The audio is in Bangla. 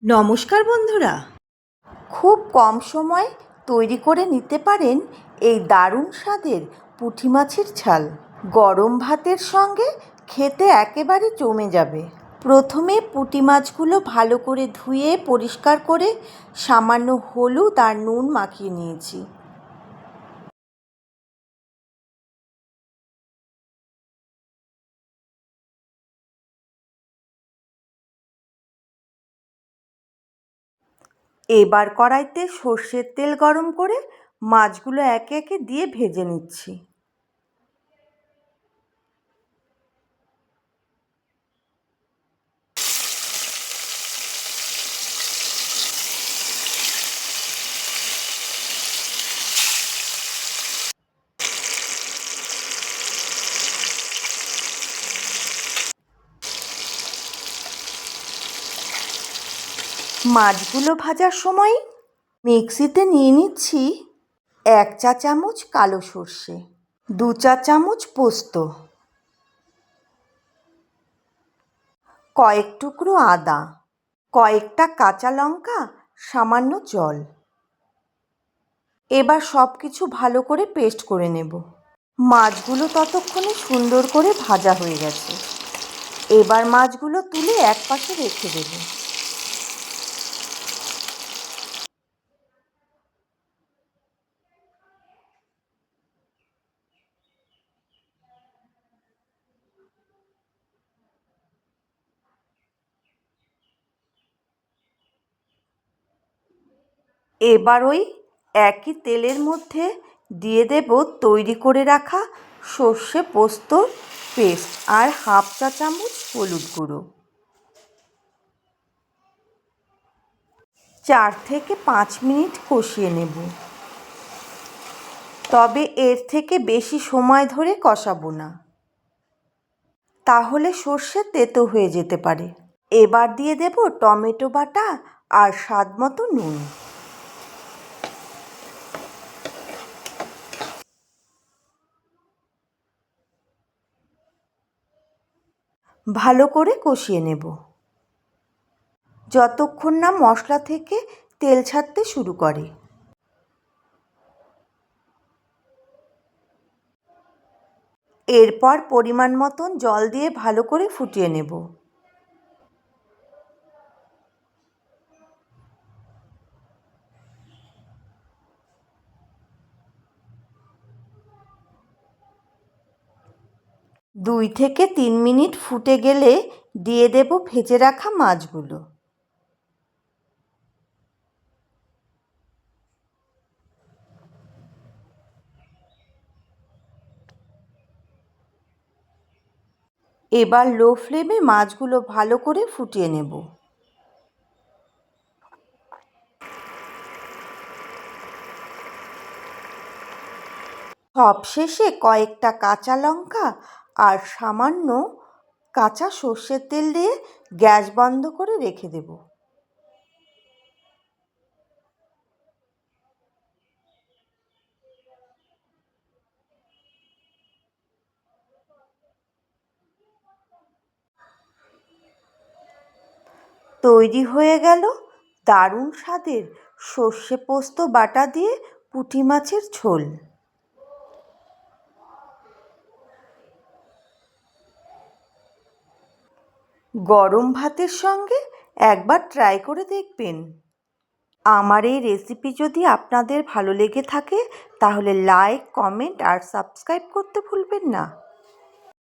নমস্কার বন্ধুরা, খুব কম সময়ে তৈরি করে নিতে পারেন এই দারুণ স্বাদের পুঁটি মাছের ঝাল। গরম ভাতের সঙ্গে খেতে একেবারে জমে যাবে। প্রথমে পুঁটি মাছগুলো ভালো করে ধুয়ে পরিষ্কার করে সামান্য হলুদ আর নুন মাখিয়ে নিয়েছি। এবার কড়াইতে সর্ষের তেল গরম করে মাছগুলো একে একে দিয়ে ভেজে নিচ্ছি। মাছগুলো ভাজার সময় মিক্সিতে নিয়ে নিচ্ছি 1 চা চামচ কালো সর্ষে, 2 চা চামচ পোস্ত, কয়েক টুকরো আদা, কয়েকটা কাঁচা লঙ্কা, সামান্য জল। এবার সব কিছু ভালো করে পেস্ট করে নেব। মাছগুলো ততক্ষণে সুন্দর করে ভাজা হয়ে গেছে। এবার মাছগুলো তুলে এক পাশে রেখে দেব। এবার ওই একই তেলের মধ্যে দিয়ে দেব তৈরি করে রাখা সর্ষে পোস্তর পেস্ট আর হাফ চা চামচ হলুদ গুঁড়ো। 4 থেকে 5 মিনিট কষিয়ে নেব, তবে এর থেকে বেশি সময় ধরে কষাবো না, তাহলে সর্ষে তেতো হয়ে যেতে পারে। এবার দিয়ে দেব টমেটো বাটা আর স্বাদ মতো নুন। ভালো করে কষিয়ে নেব যতক্ষণ না মশলা থেকে তেল ছাড়তে শুরু করে। এরপর পরিমাণ মতন জল দিয়ে ভালো করে ফুটিয়ে নেব। দুই থেকে 3 মিনিট ফুটে গেলে দিয়ে দেব ভেজে রাখা মাছগুলো। এবার লো ফ্লেমে মাছগুলো ভালো করে ফুটিয়ে নেব। সবশেষে কয়েকটা কাঁচা লঙ্কা আর সামান্য কাঁচা সর্ষের তেল দিয়ে গ্যাস বন্ধ করে রেখে দেব। তৈরি হয়ে গেল দারুণ স্বাদের সর্ষে পোস্ত বাটা দিয়ে পুঁটি মাছের ঝোল। গরম ভাতের সঙ্গে একবার ট্রাই করে দেখবেন। আমার এই রেসিপি যদি আপনাদের ভালো লেগে থাকে তাহলে লাইক, কমেন্ট আর সাবস্ক্রাইব করতে ভুলবেন না।